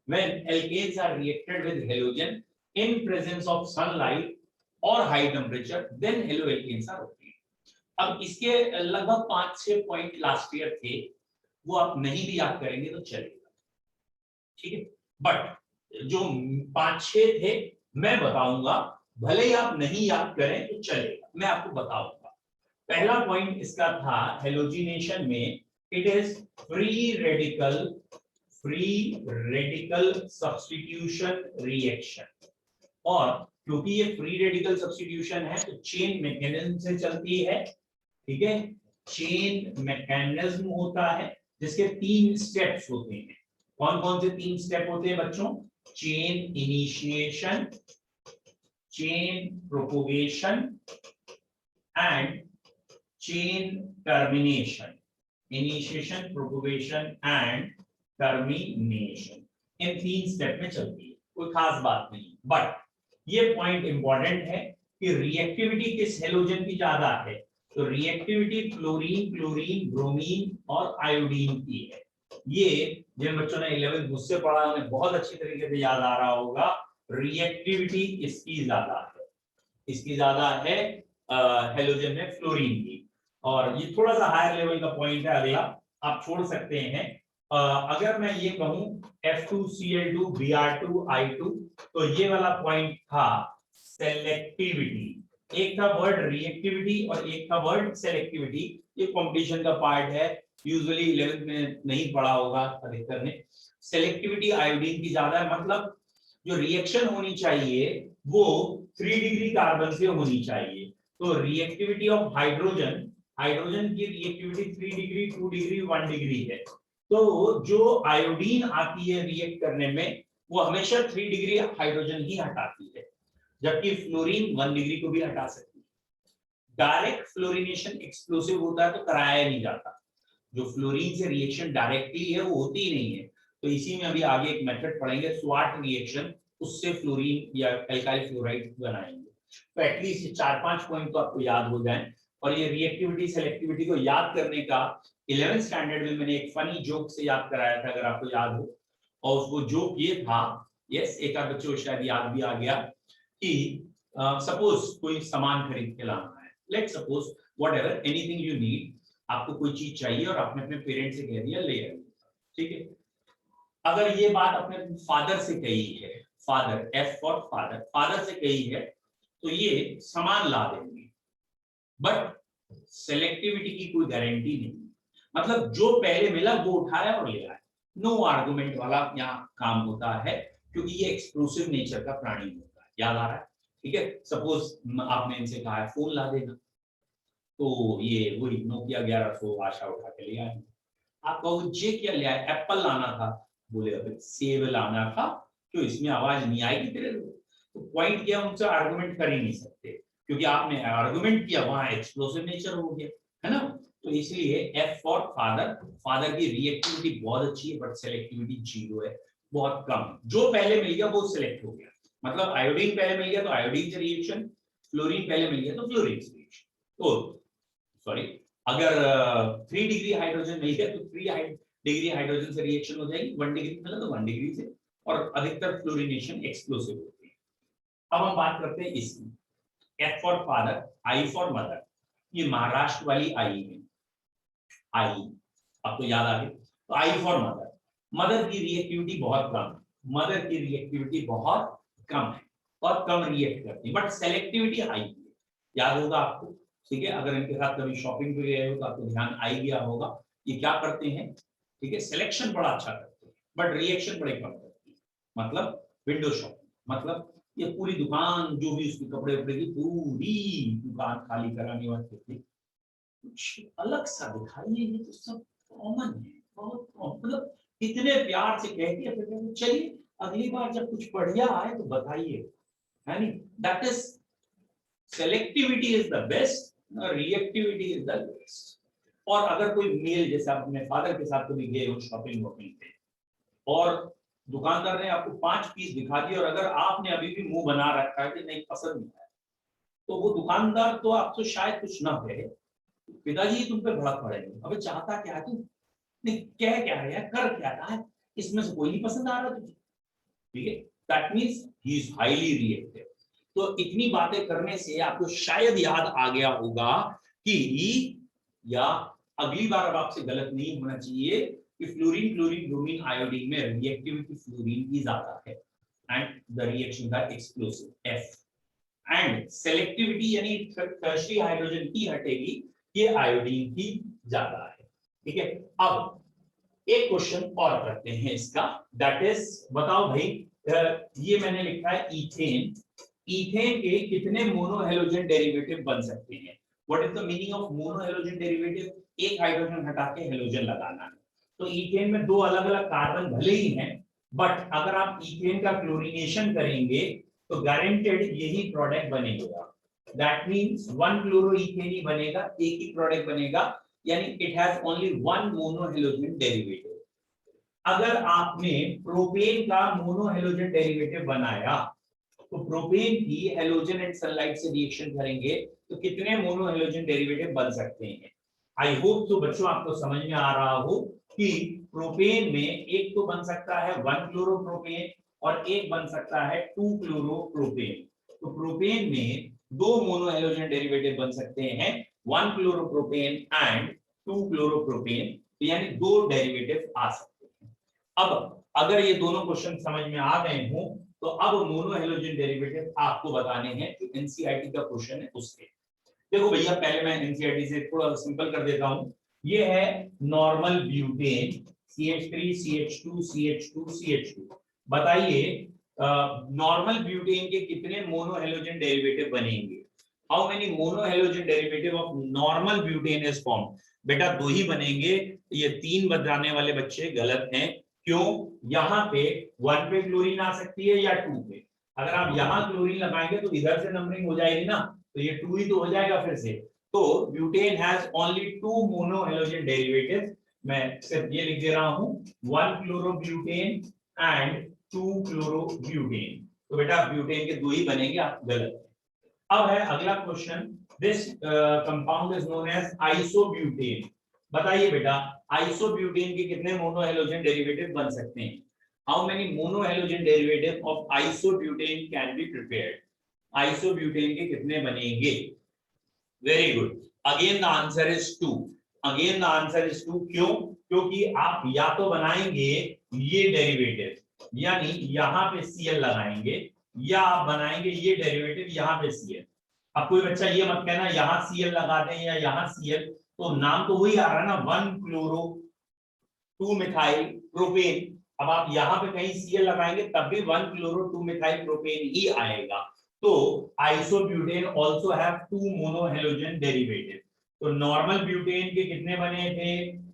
When alkanes are reacted with halogen in presence of sunlight or high temperature, then haloalkanes are obtained. अब इसके लगभग 5-6 पॉइंट लास्ट ईयर थे, वो आप नहीं भी याद करेंगे तो चलेगा, ठीक है। बट जो 5-6 थे मैं बताऊंगा, भले ही आप नहीं याद करें तो चलेगा, मैं आपको बताऊंगा। पहला पॉइंट इसका था हेलोजिनेशन में, it is free radical substitution reaction. और क्योंकि ये फ्री रेडिकल सब्स्टिट्यूशन है तो चेन मैकेनिज्म से चलती है, ठीक है। चेन मैकेनिज्म होता है जिसके 3 स्टेप्स होते हैं। कौन कौन से 3 स्टेप होते हैं बच्चों? Chain initiation, chain propagation and chain termination. Initiation, propagation and termination, in 3 step में चलती है, कोई खास बात नहीं। बट ये पॉइंट इंपॉर्टेंट है कि रिएक्टिविटी किस हेलोजन की ज्यादा है, तो रिएक्टिविटी फ्लोरीन, क्लोरीन, ब्रोमीन और आयोडीन की है। ये जिन बच्चों ने 11th मुझसे पढ़ा उन्हें बहुत अच्छी तरीके से याद आ रहा होगा, रिएक्टिविटी इसकी ज्यादा है, इसकी ज्यादा है हेलोजन में फ्लोरीन की। और ये थोड़ा सा हायर लेवल का पॉइंट है, अगला आप छोड़ सकते हैं। अगर मैं ये कहूं F2Cl2 Br2 I2, तो ये वाला पॉइंट था सेलेक्टिविटी। एक था वर्ड रिएक्टिविटी और एक था वर्ड सेलेक्टिविटी। ये कंपटीशन का पार्ट है, यूजुअली 11th में नहीं पढ़ा होगा अधिकतर ने। सेलेक्टिविटी आयोडीन की ज्यादा है, मतलब जो रिएक्शन होनी चाहिए वो 3 डिग्री कार्बन से होनी चाहिए। तो रिएक्टिविटी ऑफ हाइड्रोजन, हाइड्रोजन की रिएक्टिविटी 3 डिग्री, 2 डिग्री, 1 डिग्री है। तो जो आयोडीन आती है रिएक्ट करने में वो हमेशा 3 डिग्री हाइड्रोजन ही हटाती है, जबकि फ्लोरीन 1 डिग्री को भी हटा सकती है। डायरेक्ट फ्लोरिनेशन एक्सप्लोसिव होता है तो कराया नहीं जाता। जो फ्लोरीन से रिएक्शन डायरेक्टली है वो होती ही नहीं है। तो इसी में अभी आगे एक मेथड पढ़ेंगे, स्वाट रिएक्शन, उससे फ्लोरीन या एल्काइल फ्लोराइड बनाएंगे। तो एटलीस्ट 4-5 पॉइंट तो आपको याद हो जाए। और ये रिएक्टिविटी सेलेक्टिविटी को याद करने का 11th स्टैंडर्ड में मैंने एक फनी जोक से याद कराया था, अगर आपको याद हो। और वो जोक ये था, यस एक आध बच्चों को शायद याद भी आ गया, कि सपोज कोई सामान खरीद के लाना है, let suppose whatever anything you need, आपको कोई चीज चाहिए और आपने अपने पेरेंट्स से कह दिया ले आइए, ठीक है। अगर ये बात अपने फादर से कही है, father, F for father, father से कही है तो ये सामान ला देंगे। बट सेलेक्टिविटी की कोई गारंटी नहीं, मतलब जो पहले मिला वो उठाया और ले आया। नो आर्गुमेंट वाला यहाँ काम होता है, क्योंकि ये एक्सप्लोसिव नेचर का प्राणी होता है। याद आ रहा है? ठीक है। सपोज आपने इनसे कहा है फोन ला देना, तो ये वही नोकिया 1100 आशा उठा के ले आए। आप कहो जे क्या ले आए, एप्पल लाना था, बोले अबे सेब लाना था, क्यों इसमें आवाज नहीं आएगी तेरे को? तो पॉइंट क्या, उनसे आर्गुमेंट कर ही नहीं सकते, क्योंकि आपने आर्गुमेंट किया, वहां एक्सप्लोसिव नेचर हो गया, है ना। तो इसलिए एफ फॉर फादर, फादर की रिएक्टिविटी बहुत अच्छी है बट सेलेक्टिविटी 0 है, बहुत कम। जो पहले मिल गया वो सिलेक्ट हो गया, मतलब आयोडीन पहले मिल गया तो आयोडीन से रिएक्शन, फ्लोरीन पहले मिल गया तो फ्लोरीन से रिएक्शन। तो सॉरी, अगर 3 डिग्री हाइड्रोजन मिल गया तो 3 डिग्री हाइड्रोजन से रिएक्शन हो जाएगी, 1 डिग्री मिला तो 1 डिग्री से, और अधिकतर फ्लोरिनेशन एक्सप्लोसिव होती है। अब हम बात करते हैं इसकी, F for father, I for mother. ये महाराष्ट्र वाली आई है, आई आपको याद आ गई। तो I फॉर मदर, मदर की रिएक्टिविटी बहुत कम है, मदर की रिएक्टिविटी बहुत कम है और कम रिएक्ट करती है, बट सेलेक्टिविटी हाई है। याद होगा आपको, ठीक है, अगर इनके साथ कभी शॉपिंग पे गए हो तो आपको ध्यान आ ही गया होगा ये क्या करते हैं। ठीक है, सिलेक्शन बड़ा अच्छा करते हैं बट रिएक्शन बड़े कम करते हैं। मतलब विंडो शॉपिंग मतलब ये पूरी दुकान जो भी उसके कपड़े वपड़े की पूरी दुकान खाली कराने वाले थे, कुछ अलग सा दिखाइए, ये तो सब कॉमन है, बहुत मतलब इतने प्यार से कहती है, फिर कहते चलिए अगली बार जब कुछ बढ़िया आए तो बताइए, है नहीं। That is selectivity is the best, reactivity is the best. और अगर कोई मेल, जैसे आप अपने फादर के साथ कभी गए हो शॉपिंग वॉपिंग पे और दुकानदार ने आपको 5 पीस दिखा दिए और अगर आपने अभी भी मुंह बना रखा है कि नहीं पसंद नहीं आया, तो वो दुकानदार तो आपसे शायद कुछ ना कहे, पिताजी तुम पे भड़क पड़ेंगे, अबे चाहता क्या है तू, नहीं कह क्या रहा है, कर क्या रहा है, इसमें से कोई नहीं पसंद आ रहा तुझे। ठीक है, that means he is highly reactive. तो इतनी बातें करने से आपको शायद याद आ गया होगा कि, या अगली बार अब आपसे गलत नहीं होना चाहिए कि फ्लोरीन क्लोरीन ब्रोमीन आयोडीन में रिएक्टिविटी फ्लोरीन की ज्यादा है एंड द रिएक्शन का एक्सप्लोसिव एफ, एंड सेलेक्टिविटी यानी टर्शियरी हाइड्रोजन की हटेगी, ये आयोडीन की ज्यादा है। ठीक है, अब एक क्वेश्चन और करते हैं इसका, दैट इज बताओ भाई, ये मैंने लिखा है इथेन, इथेन के कितने मोनोहेलोजन डेरिवेटिव बन सकते हैं। What is the meaning of monohalogen derivative, एक हाइड्रोजन हटा के हेलोजन लगाना है। तो इथेन में 2 अलग अलग कार्बन भले ही हैं, बट अगर आप इथेन का क्लोरीनेशन करेंगे तो गारंटेड यही प्रोडक्ट बनेगा। दैट मींस 1 क्लोरोइथेन ही बनेगा, एक ही प्रोडक्ट बनेगा, यानी it has only 1 monohalogen derivative. अगर आपने प्रोपेन का मोनोहेलोजन डेरिवेटिव बनाया तो प्रोपेन की हेलोजन एंड सनलाइट से रिएक्शन करेंगे तो कितने मोनोहेलोजन डेरिवेटिव बन सकते हैं। आई होप तो बच्चों आपको समझ में आ रहा हो कि प्रोपेन में एक तो बन सकता है 1 क्लोरोप्रोपेन और एक बन सकता है 2 क्लोरोप्रोपेन। तो प्रोपेन में 2 मोनोहेलोजन डेरिवेटिव बन सकते हैं, 1 क्लोरोप्रोपेन एंड 2 क्लोरोप्रोपेन, यानी 2 डेरिवेटिव आ सकते हैं। अब अगर ये दोनों क्वेश्चन समझ में आ गए हों तो अब मोनोहेलोजन डेरिवेटिव आपको बताने हैं, जो एनसीईआरटी का क्वेश्चन है उससे। देखो भैया, पहले मैं एनसीईआरटी से थोड़ा सिंपल कर देता हूं। ये है normal butane CH3 CH2 CH2 CH2। बताइए नॉर्मल ब्यूटेन के कितने मोनोहेलोजन डेरिवेटिव बनेंगे। How many monohalogen derivative of normal butane is formed. बेटा 2 ही बनेंगे, ये 3 बताने वाले बच्चे गलत हैं। क्यों, यहाँ पे 1 पे क्लोरीन आ सकती है या 2 पे, अगर आप यहाँ क्लोरीन लगाएंगे तो इधर से नंबरिंग हो जाएगी ना, तो ये 2 ही तो हो जाएगा फिर से। तो butane has only 2 monohalogen derivative, मैं सिर्फ ये लिख दे रहा हूं 1 क्लोरोब्यूटेन एंड 2 क्लोरोब्यूटेन। तो बेटा ब्यूटेन के 2 ही बनेंगे, आप गलत है। अब है अगला क्वेश्चन, this compound is known as isobutane. बताइए बेटा आइसोब्यूटेन के कितने मोनोहेलोजन डेरिवेटिव बन सकते हैं। How many monohalogen derivative of isobutane can be prepared. Isobutane के कितने बनेंगे। Very good, again the answer is 2। Again the answer is 2। क्यों, क्योंकि आप या तो बनाएंगे ये डेरिवेटिव, यानी यहां पे Cl लगाएंगे, या आप बनाएंगे ये डेरिवेटिव यहां पे Cl। अब कोई बच्चा ये मत कहना यहां Cl लगा दें या यहां Cl, तो नाम तो वही आ रहा है ना, 1 क्लोरो 2 मिथाइल प्रोपेन। अब आप यहाँ पे कहीं Cl लगाएंगे तब भी 1 क्लोरो 2 मिथाइल प्रोपेन ही आएगा। तो isobutane also have 2 monohalogen derivative. तो नॉर्मल ब्यूटेन के कितने बने थे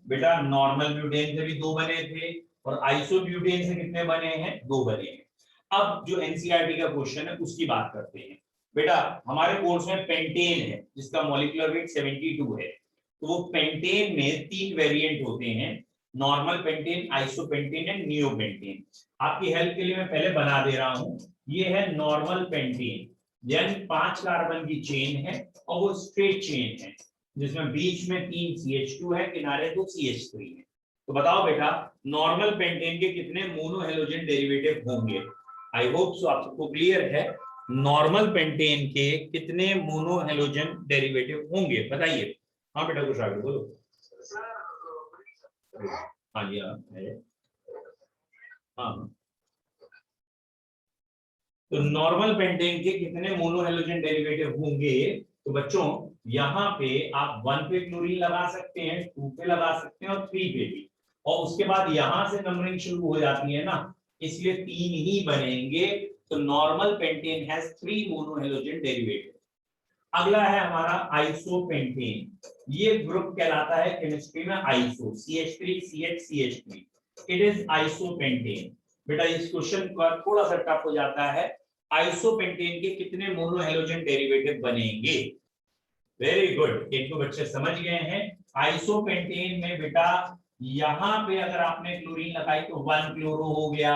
बेटा, नॉर्मल ब्यूटेन से भी 2 बने थे और आइसोब्यूटेन से कितने बने हैं, 2 बने हैं। अब जो एनसीईआरटी का क्वेश्चन है उसकी बात करते हैं। बेटा हमारे कोर्स में पेंटेन है जिसका मॉलिक्यूलर वेट 72 है, तो वो पेंटेन में 3 वेरिएंट होते हैं, normal pentane, isopentane and neopentane. आपकी हेल्प के लिए मैं पहले बना दे रहा हूं, ये है नॉर्मल पेंटेन, यानी 5 कार्बन की चेन है और वो स्ट्रेट चेन है जिसमें बीच में 3 CH2 है, किनारे 2 CH3 है। तो बताओ बेटा नॉर्मल पेंटेन के कितने मोनोहेलोजन डेरिवेटिव होंगे। आई होप सो आपको क्लियर है, नॉर्मल पेंटेन के कितने मोनोहेलोजन डेरिवेटिव होंगे बताइए। हाँ बेटा कुछ आगे बोलो। हाँ जी हाँ है, हाँ। तो नॉर्मल पेंटेन के कितने मोनोहेलोजन डेरिवेटिव होंगे, तो बच्चों यहाँ पे आप 1 पे क्लोरीन लगा सकते हैं, 2 पे लगा सकते हैं और 3 पे भी, और उसके बाद यहाँ से नंबरिंग शुरू हो जाती है ना, इसलिए 3 ही बनेंगे। तो normal pentane has 3 monohalogen derivative. अगला है हमारा आइसोपेंटेन। ये ग्रुप कहलाता है केमिस्ट्री में iso, CH3 CH CH3, it is isopentane. बेटा इस क्वेश्चन का थोड़ा सा टफ हो जाता है, आइसोपेंटेन के कितने मोनोहेलोजन डेरिवेटिव बनेंगे। वेरी गुड, एक दो बच्चे समझ गए हैं। आइसोपेंटेन में बेटा यहाँ पे अगर आपने क्लोरीन लगाई तो 1 क्लोरो हो गया,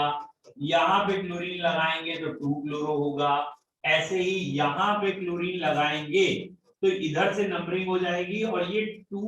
यहाँ पे क्लोरीन लगाएंगे तो 2 क्लोरो होगा, ऐसे ही यहाँ पे क्लोरीन लगाएंगे तो इधर से नंबरिंग हो जाएगी और ये 2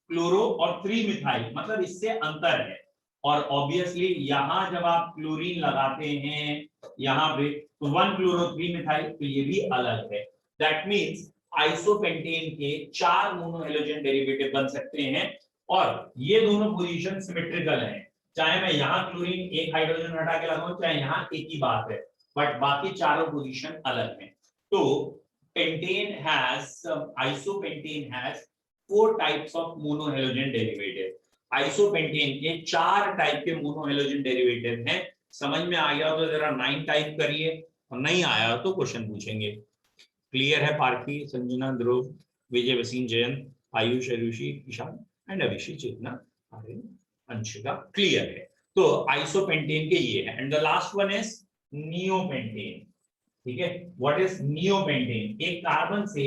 क्लोरो और 3 मिथाइल, मतलब इससे अंतर है। और ऑब्वियसली यहाँ जब आप क्लोरीन लगाते हैं यहाँ पे तो 1 क्लोरो 3 मिथाइल, तो ये भी अलग है। दैट मीन्स आइसोपेंटेन के 4 मोनोहेलोजन डेरिवेटिव बन सकते हैं और ये दोनों पोजीशन सिमेट्रिकल हैं। चाहे मैं यहाँ क्लोरीन एक हाइड्रोजन हटा के लगाऊं, चाहे यहाँ एक ही बात है, बट बाकी चारों पोजीशन अलग हैं। तो pentane has isopentane has 4 types of monohalogen derivative. Isopentane के 4 टाइप के मोनोहेलोजन डेरिवेटिव हैं। समझ में आ गया तो जरा 9 टाइप करिए, और नहीं आया तो क्वेश्चन पूछेंगे। क्लियर है पार्थी, संजना, ध्रुव, विजय, वसीम, जयंत, आयुष, आयुषी, ईशान एंड अभिषेक, चेतना, आर्यन, अंशिका। क्लियर है। तो आइसोपेंटेन के ये है। And the last one is neopentane. ठीक है, व्हाट इज नियोपेंटेन? एक कार्बन से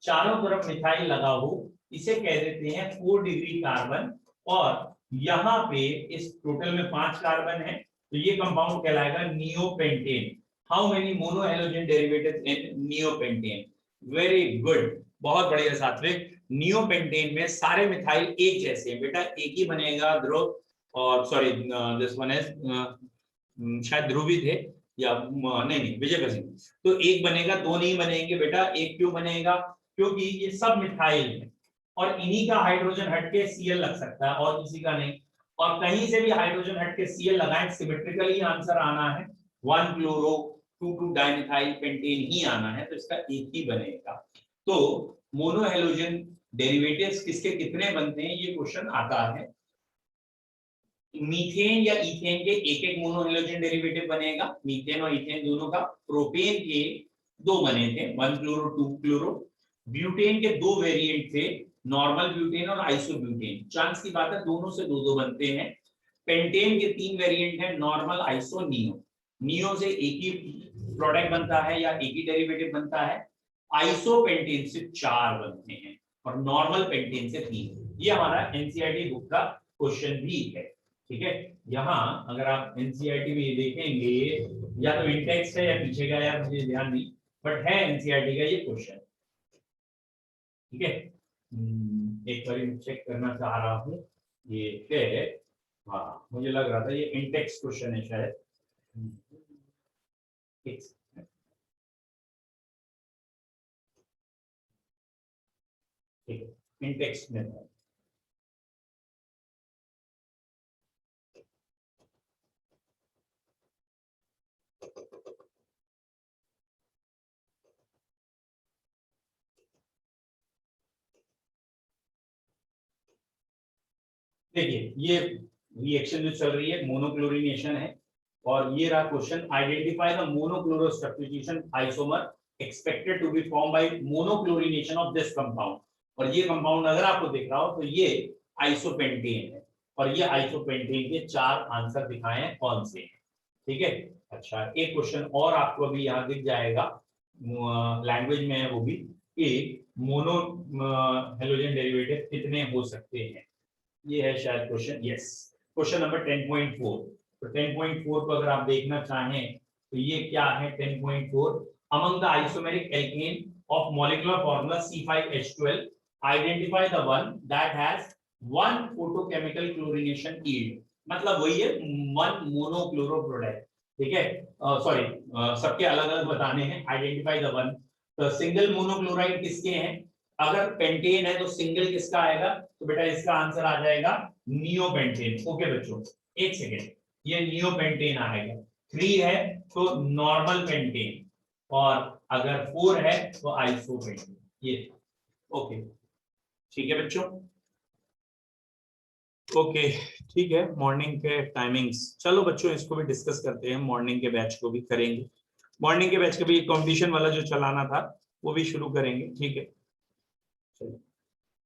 चारों तरफ मिथाइल लगा हो, इसे कह देते हैं 4 डिग्री कार्बन, और यहाँ पे इस टोटल में 5 कार्बन है, तो ये कंपाउंड कहलाएगा neopentane. How many monohalogen derivatives in neopentane? Very good, बहुत बढ़िया सात्विक। नियोपेंटेन में सारे मिथाइल एक जैसे हैं बेटा, एक ही बनेगा ध्रुव, और सॉरी दिस वन इज शायद ध्रुवी थे या नहीं विजय वसीम, तो एक बनेगा, दो नहीं बनेंगे बेटा। एक क्यों बनेगा? क्योंकि ये सब मिथाइल है और इन्हीं का हाइड्रोजन हटके Cl लग सकता है और किसी का नहीं, और कहीं से भी हाइड्रोजन हटके Cl लगाएं, सिमेट्रिकली आंसर आना है 1 क्लोरो 2 डाइमिथाइल पेंटेन ही आना है, तो इसका एक ही बनेगा। तो मोनोहेलोजन डेरिवेटिव्स किसके कितने बनते हैं ये क्वेश्चन आता है। मीथेन या इथेन के एक एक मोनोहेलोजन डेरिवेटिव बनेगा, मीथेन और इथेन दोनों का। प्रोपेन के 2 बने थे, 1 क्लोरो 2 क्लोरो। ब्यूटेन के 2 वेरिएंट थे, नॉर्मल ब्यूटेन और आइसोब्यूटेन। चांस की बात है दोनों से 2-2 बनते हैं। पेंटेन के 3 वेरिएंट हैं, नॉर्मल, आइसो, नियो। नियो से एक ही प्रोडक्ट बनता है या एक ही डेरिवेटिव बनता है। आइसोपेंटेन से 4 बनते हैं और नॉर्मल पेंटेन से 3। ये हमारा एनसीईआरटी बुक का क्वेश्चन भी है। ठीक है, यहाँ अगर आप एनसीईआरटी में देखेंगे, या तो इंटेक्स्ट है या पीछे का, यार मुझे ध्यान नहीं, बट है एनसीईआरटी का ये क्वेश्चन। ठीक है, एक बार चेक करना चाह रहा हूँ, ये है, हाँ मुझे लग रहा था ये इंटेक्स्ट क्वेश्चन है शायद। ठीक है, इंटेक्स्ट में है। देखिए ये रिएक्शन जो चल रही है मोनोक्लोरिनेशन है, और ये रहा question, identify the monochloro substitution isomer expected to be form by monochlorination of this compound. और ये कंपाउंड अगर आपको दिख रहा हो तो ये आइसोपेंटेन है, और ये आइसोपेंटेन के 4 आंसर दिखाए हैं कौन से हैं। ठीक है, अच्छा एक क्वेश्चन और आपको अभी यहाँ दिख जाएगा, लैंग्वेज में है वो भी, कि मोनो हेलोजन डेरिवेटिव कितने हो सकते हैं। ये है शायद क्वेश्चन, यस, क्वेश्चन नंबर 10.4। तो 10.4 को अगर आप देखना चाहें तो ये क्या है 10.4, among the isomeric alkane of molecular formula C5H12 identify the one that has 1 photochemical chlorination yield. मतलब वही है 1 मोनोक्लोरो प्रोडक्ट। ठीक है, सॉरी सबके अलग अलग बताने हैं, आइडेंटिफाई द वन। तो सिंगल मोनोक्लोराइड किसके हैं? अगर पेंटेन है तो सिंगल किसका आएगा? तो बेटा इसका आंसर आ जाएगा नियोपेंटेन। ओके बच्चों, एक सेकेंड, ये नियोपेंटेन आएगा। 3 है तो नॉर्मल पेंटेन, और अगर 4 है तो आइसोपेंटेन। ये ओके ठीक है बच्चों, ओके ठीक है। मॉर्निंग के टाइमिंग्स, चलो बच्चों इसको भी डिस्कस करते हैं, मॉर्निंग के बैच को भी करेंगे। मॉर्निंग के बैच का भी कंपटीशन वाला जो चलाना था वो भी शुरू करेंगे, ठीक है। चलो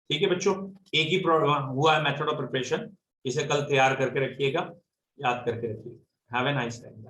ठीक है बच्चों, एक ही हुआ है मेथड ऑफ प्रिपरेशन, इसे कल तैयार करके रखिएगा, याद करके रखिएगा। Have a nice time.